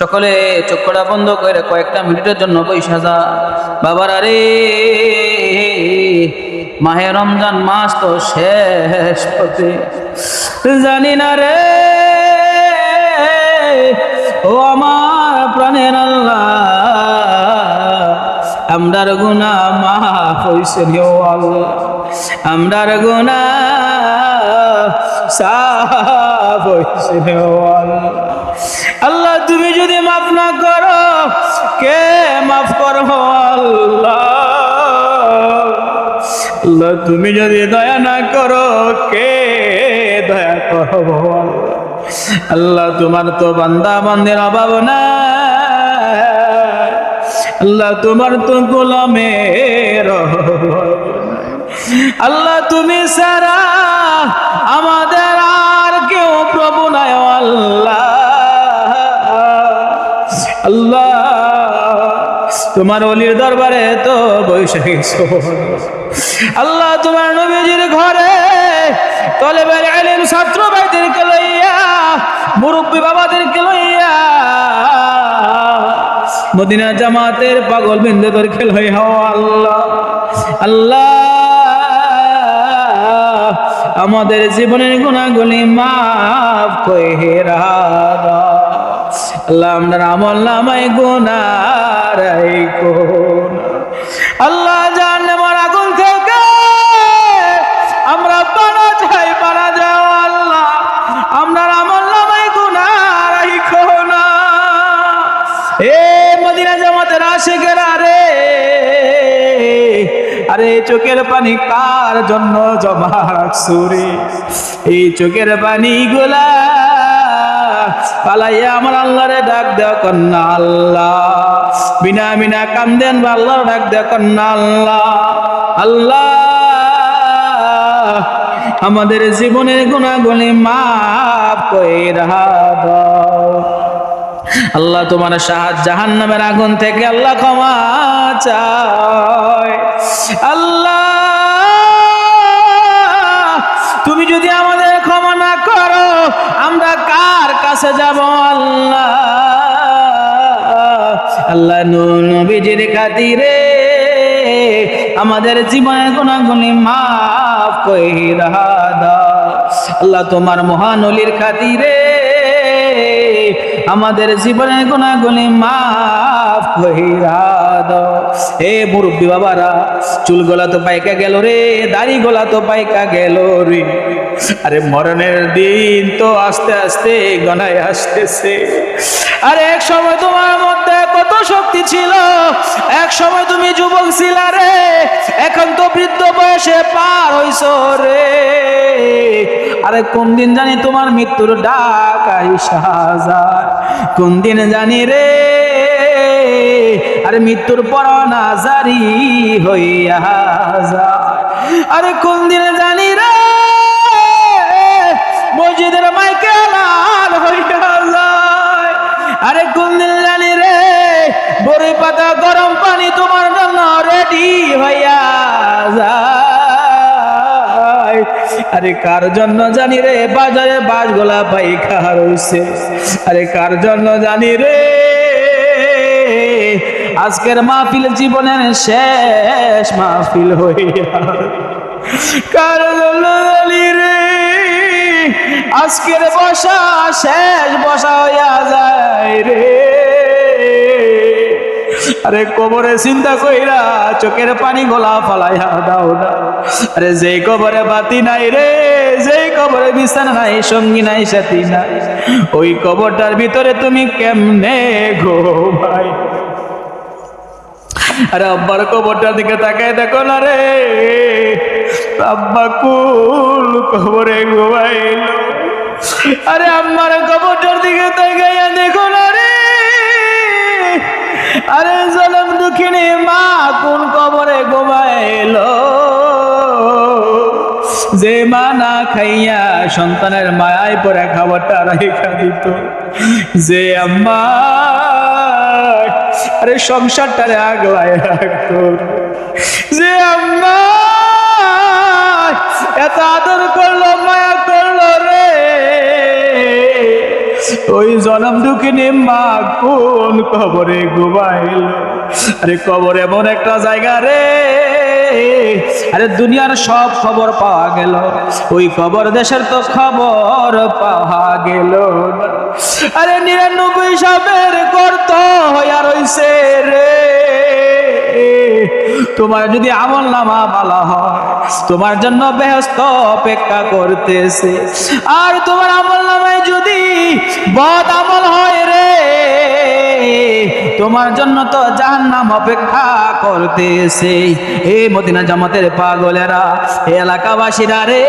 সকলে চক্ষুটা বন্ধ করে কয়েকটা মিনিটের জন্য বৈশা যা। বাবারা রে, মাহে রমজান মাস তো শেষ পথে, জানি না রে ও আমার প্রাণের আল্লাহ, আমরার গুনাহ মাফ হইছে ও আল্লাহ, আমরার গুনাহ সাফ হইছে ও আল্লাহ। আল্লাহ তুমি যদি মাফ না করো কে মাফ করবো আল্লাহ, আল্লাহ তুমি যদি দয়া না করো কে দয়া করবো আল্লাহ। আল্লাহ তোমার তো বান্দা বান্দের অভাব না, আল্লাহ তোমার তো গোলামের আল্লাহ, তুমি সারা আমাদের আর কেউ প্রভু নাই আল্লাহ। আল্লাহ তোমার ওলির দরবারে তো বৈশাখী আল্লাহ, তোমার নবীজির ঘরে তলেবের ইলম ছাত্র ভাইদেরকে লইয়া, মুরব্বী বাবাদেরকে লইয়া, মদিনা জামাতের পাগল বিন্দুদেরকে লইয়া আল্লাহ, আল্লাহ আমাদের জীবনের গুনাহগুলি মাফ কইরা দাও আল্লাহ, আমরা আমল নামায় গুনাহ রাখো আল্লাহ। জাহান্নামের আগুন থেকে আমরা পানা চাই, পানা যাও আল্লাহ, আমরা আমল নামায় গুনাহ রাখো না। এ মদিনা জামাতের আশিকেরা রে, আরে চোখের পানি কার জন্য জমা রাখছো রে? এই চোখের পানি গুলা পালাইয়া আমার আল্লাহরে ডাক দেও কন্যা আল্লাহ, বিনা বিনা কান্দেন বা আল্লাহর ডাক দেও কন্যা আল্লাহ। আল্লাহ আমাদের জীবনের গুনাহগুলি মাফ কইরা দাও আল্লাহ। তোমার সাহায্য জাহান্নামের আগুন থেকে আল্লাহ ক্ষমা চায় আল্লাহ। তুমি যদি আমাদের ক্ষমা না করো আমরা কার কাছে যাব আল্লাহ? আল্লাহ নবীজির খাতিরে আমাদের জীবনের গুনাহগুলি মাফ কইরা দাও আল্লাহ। তোমার মহান ওলির খাতিরে আমাদের জীবনের গুনাহগুলি মাফ কইরা দাও। হে মুরব্বী বাবারা, চুল গোলা তো পাইকা গেল রে, দাড়ি গোলা তো পাইকা গেল রে, আরে মরণের দিন তো আস্তে আস্তে গনায় আসতেছে। আরে এক সময় তোমার মধ্যে কত শক্তি ছিল, এক সময় তুমি যুবক ছিলা রে, এখন তো বৃদ্ধ বয়সে পার হইছো রে। আরে কোন দিন জানি তোমার মৃত্যুর ডাক আইসা যায়, কোন দিন জানি রে আরে মৃত্যুর পরোয়ানা জারি হইয়া যায়। আরে কোন দিন জানি রে মসজিদের মাইকে আলাল হইয়া যায়। আরে কোন দিন জানি রে বড়ই পাতা গরম পানি তোমার জন্য রেডি হইয়া যায়। আরে কার জন্য জানি রে বাজারে বাস গোলা পাইকা রইছে, আরে কার জন্য জানি রে আজকের মাহফিল জীবনের শেষ মাহফিল হইয়া, কার জন্য জানি রে আজকের বসা শেষ বসা হইয়া যায় রে। আরে কবরে চিন্তা কইরা চোখের পানি গোলা ফালাইয়া দাও না। আরে যেই কবরে বাতি নাই রে, যেই কবরে বিছানা নাই, সঙ্গী নাই, সাথী নাই, ওই কবরটার ভিতরে তুমি কেমনে গো ভাই? আরে আব্বার কবরটার দিকে তাকায় দেখো না রে, আব্বা কুল কবরে ঘুমাইল। আরে আম্মার কবরটার দিকে তাকাইয়া দেখো না রে, আরে জনম দুঃখিনী মা কোন কবরে ঘুমাইল। যে মা না খাইয়া সন্তানের মায়ায় পরে খাবারটা রাইখা দিত, যে আম্মা আরে সংসারটারে আগলায় রাখতো, যে আম্মা এত আদর করলো মায়া করলো রে, ওই জনম দুঃখিনী মা কোন কবরে ঘুমাইল। আরে কবর এমন একটা জায়গা রে, আরে দুনিয়ার সব খবর পাওয়া গেল, ওই কবর দেশের তো খবর পাওয়া গেল না। আরে 99 সাবের গর্ত হইয়া রইছে রে। তোমার যদি আমল নামা ভালো হয়, তোমার জন্য বেহেশত অপেক্ষা করতেছে। আর তোমার আমল নামায় যদি বদ আমল হয় রে, তোমার জন্য তো জাহান্নাম অপেক্ষা করতেছে। এ মদিনা জামাতের পাগলেরা, এলাকাবাসীরা রে,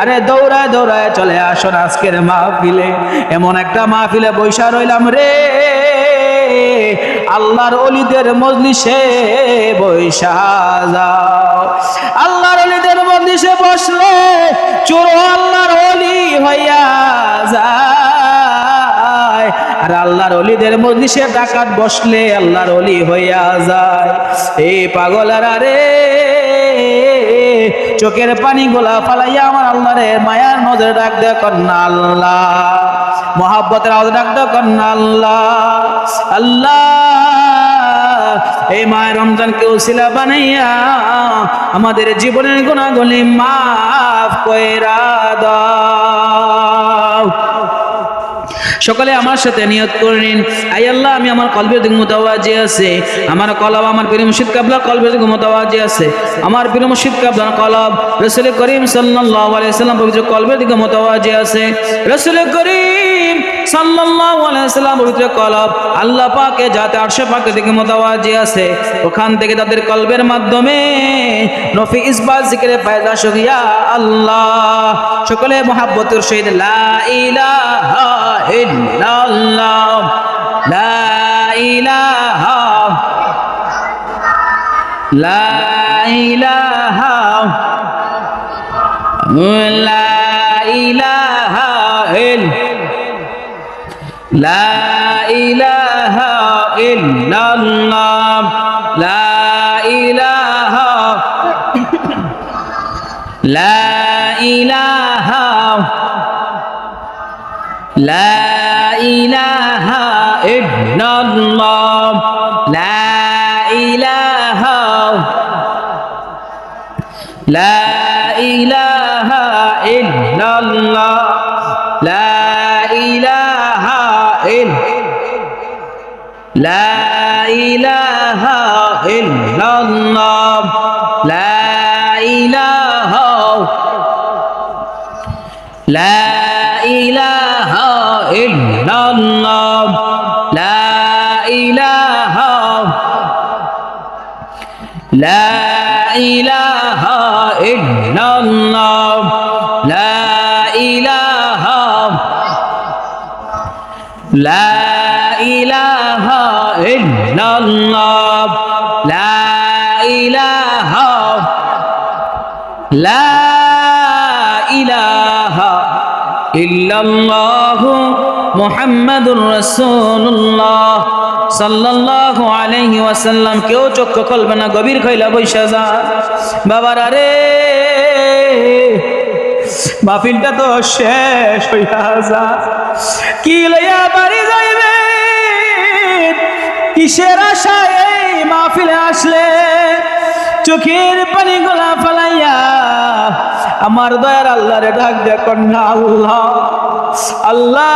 আরে দৌড়ায় দৌড়ায় চলে আসুন আজকের মাহফিলে। এমন একটা মাহফিলে বৈশা রইলাম রে, আল্লাহর ওলিদের মজলিসে বৈশা যাও। আল্লাহর ওলিদের মজলিসে বসলে চোর আল্লাহর ওলি হইয়া যায়, আর আল্লাহর ওলিদের মজলিসে ডাকাত বসলে আল্লাহর ওলি হইয়া যায়। এই পাগলারা রে, চোখের পানি গোলা ফালাইয়া আমার আল্লাহরে মায়ার নজরে ডাক দে কন্যা আল্লাহ, মোহাব্বতের আওয়াজ ডাক দে কন্যা আল্লাহ। আল্লাহ এই মায়ের রমজানকে উসিলা বানাইয়া আমাদের জীবনের গুনাহগুলি মাফ কইরা দাও। সকলে আমার সাথে নিয়ত করে নিন, আই আল্লাহ আমি আমার কলবের দিকে মুতাওয়াজ্জি আছে, আমার কলব আমার পীর মুর্শিদ কিবলা কলবের দিকে মুতাওয়াজ্জি আছে, আমার পীর মুর্শিদ কিবলার কলব রাসূল করিম সাল্লাল্লাহু আলাইহি সাল্লাম পবিত্র কলবের দিকে মুতাওয়াজ্জি আছে। রাসূল করিম সাল্লাল্লাহু আলাইহি সাল্লাম পবিত্র কলব আল্লাহ পাকে যাতে আরশে পাকের দিকে মুতাওয়াজ্জি আছে, ওখান থেকে তাদের কলবের মাধ্যমে নফি ইসবাত জিকিরে ফায়দা শুকিয়া আল্লাহ। সকলে মুহাব্বতের সহিত লা ইলাহা ইল্লাল্লাহ, লা ইলাহা, লা ইলাহা, লা ইলাহা লা ইলাহা ইল্লাল্লাহ, লা ইলাহা, লা ইলাহা, লা ইলাহা ইল্লাল্লাহ, লা ইলাহা, লা ইলাহা ইল্লাল্লাহ, লা ইলাহা লা ইলাহা ইল্লাল্লাহ, লা ইলাহা, লা ইলাহা ইল্লাল্লাহ, লা ইলাহা, লা ইলাহা ইল্লাল্লাহ, লা ইলাহা, লা ইলাহা ইল্লাল্লাহ, লা ইলাহা, লা ইলাহা ইল্লাল্লাহু মুহাম্মাদুর রাসূলুল্লাহ সাল্লাল্লাহু আলাইহি ওয়াসাল্লাম। কেউ চক্ষু খুলবে না, গভীর খইলা বৈশা যা বাবারা রে, মাহফিলটা তো শেষ হইয়া যা। কি লইয়া বাড়ি যাইবে, কিসের আশায় এই মাহফিলে আসলে? চোখের পানি গোলা ফালাইয়া আমার দয়ার আল্লাহরে ডাক দে কন্যা আল্লাহ, আল্লাহ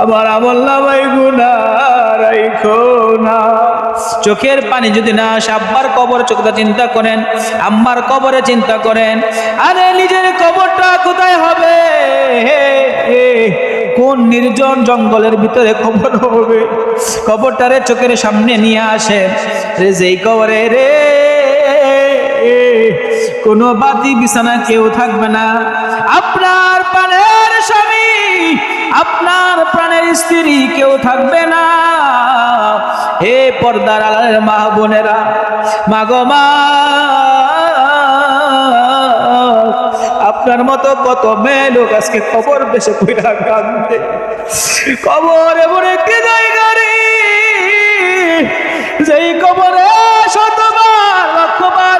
আমার আমল নামাই গুনাহ রাইখো না। চোখের পানি যদি না আসে, আব্বার কবর চোখটা চিন্তা করেন, আম্মার কবরে চিন্তা করেন। আরে নিজের কবরটা কোথায় হবে? কোন নির্জন জঙ্গলের ভিতরে কবর হবে? কবরটারে চোখের সামনে নিয়ে আসে, যেই কবরে রে কোনো বাতি বিছানা কেউ থাকবে না, আপনার প্রাণের স্বামী, আপনার প্রাণের স্ত্রী কেউ থাকবে না। হে পর্দার আড়ালের মা বোনেরা, মাগো মা, আপনার মতো কত মেয়ে লোক আজকে কবর দেশে কইরা কাঁদে। কবর এমন একটি জায়গা রে, যেই কবরে শতবার লক্ষবার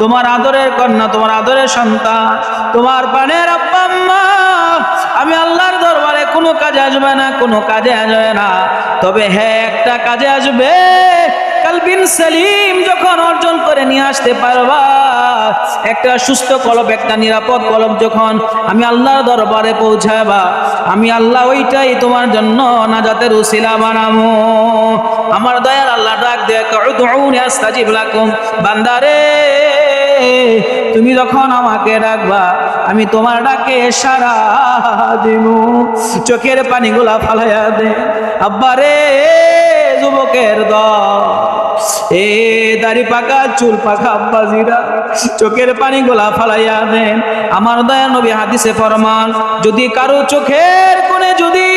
তোমার আদরের কন্যা, তোমার আদরের সন্তান, তোমার প্রাণের আব্বা আম্মা, আমি আল্লাহর দরবারে কোনো কাজে আসবে না, কোনো কাজে আসবে না। তবে হ্যাঁ, একটা কাজে আসবে, কালবিন সেলিম যখন অর্জন করে নিয়ে আসতে পারবা, একটা সুস্থ কলব, একটা নিরাপদ কলব যখন আমি আল্লাহর দরবারে পৌঁছাবা, আমি আল্লাহ ওইটাই তোমার জন্য নাজাতের উসিলা বানাবো। আমার দয়ার আল্লাহ ডাক দেয়, উদউনি আস্তাজিব লাকুম, বান্দারে তুমি যখন আমাকে ডাকবা, আমি তোমার ডাকে সাড়া দিব। চোখের পানিগুলা ফালাইয়া দে আব্বারে, যুবকের দল, এ দাড়ি পাকা চুল পাকা আব্বাজিরা, চোখের পানি গোলা ফালাইয়া দেন। আমার দয়া নবী হাদিসে ফরমান, যদি কারো চোখের কোণে যদি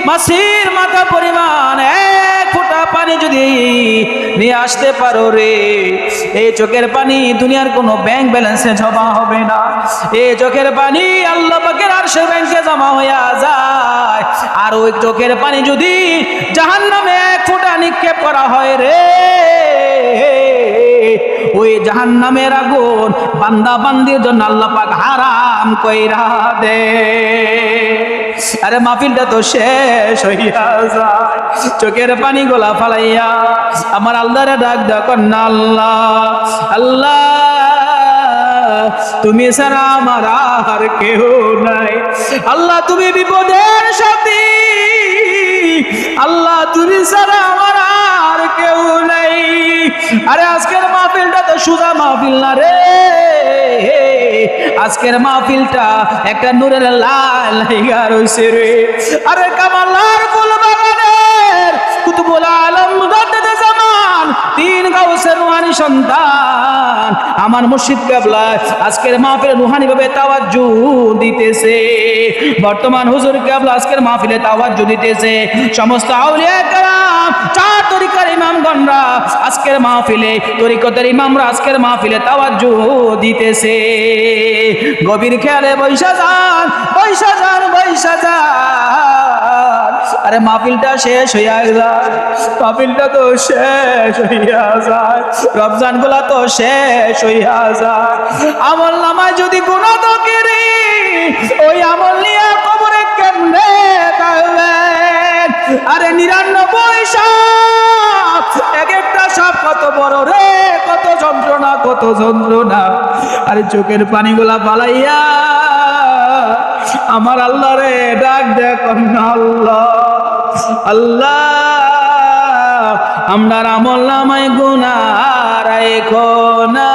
মাছির মাথা পরিমাণ এক ফোঁটা পানি যদি নিয়ে আসতে পারো রে, এই চোখের পানি দুনিয়ার কোনো ব্যাংক ব্যালেন্সে জমা হবে না। এই চোখের পানি আল্লাহ পাকের আরশের ব্যাংকে জমা হইয়া যায়। আর ওই চোখের পানি যদি জাহান্নামে এক ফোঁটা নিক্ষেপ করা হয় রে, ওই জাহান্নামের আগুন বান্দা বান্দির জন্য আল্লাহ পাক হারাম কইরা দে। আরে মাহফিলটা তো শেষ হইয়া যায়, চোখের পানি গোলা ফালাইয়া আমার আল্লাহরে ডাক দেখো না, আল্লাহ আল্লাহ তুমি ছাড়া আমার আর কেউ নাই। আল্লাহ তুমি বিপদের সাথী, আল্লাহ তুমি ছাড়া আমার আর কেউ নাই। আরে আজকের মাহফিলটা তো সুজা মাহফিল না রে, আজকের মাহফিলটা একটা নূরের লাল লাইগা রইছে রে। আরে কামালার ফুল বাগানের কুতুবুল আলম মুজাদ্দিদ জামান, তিন গাউসের রুহানি সন্তান আমার মুর্শিদ কেবলা আজকের মাহফিলে রুহানি ভাবে তাওয়াজ্জু দিতেছে। বর্তমান হুজুর কেবলা আজকের মাহফিলে তাওয়াজ্জু দিতেছে। সমস্ত আউলিয়া কেরাম, চার তরিকার ইমামগণরা আজকের মাহফিলে, তরিকতের ইমামরা আজকের মাহফিলে তাওয়াজ্জু দিতেছে। গভীর খেয়ালে বৈশা যান, বৈশা যান, বৈশা যান। আরে মাহফিলটা শেষ হইয়া যায়, মাহফিলটা তো শেষ হইয়া যায়, রমজান গুলা তো শেষ হইয়া যায়। আমল নামায় যদি গুনাহ থাকে, ওই আমল নিয়ে কবরে কেমনে যাবেন? আরে 99 সাপ, এক একটা সাপ কত বড় রে, কত যন্ত্রণা, কত যন্ত্রণা। আরে চোখের পানিগুলা পালাইয়া আমার আল্লাহ রে ডাক দেখো না, আল্লাহ আল্লাহ আমরার আমল নামায় গুনাহ রাখো না।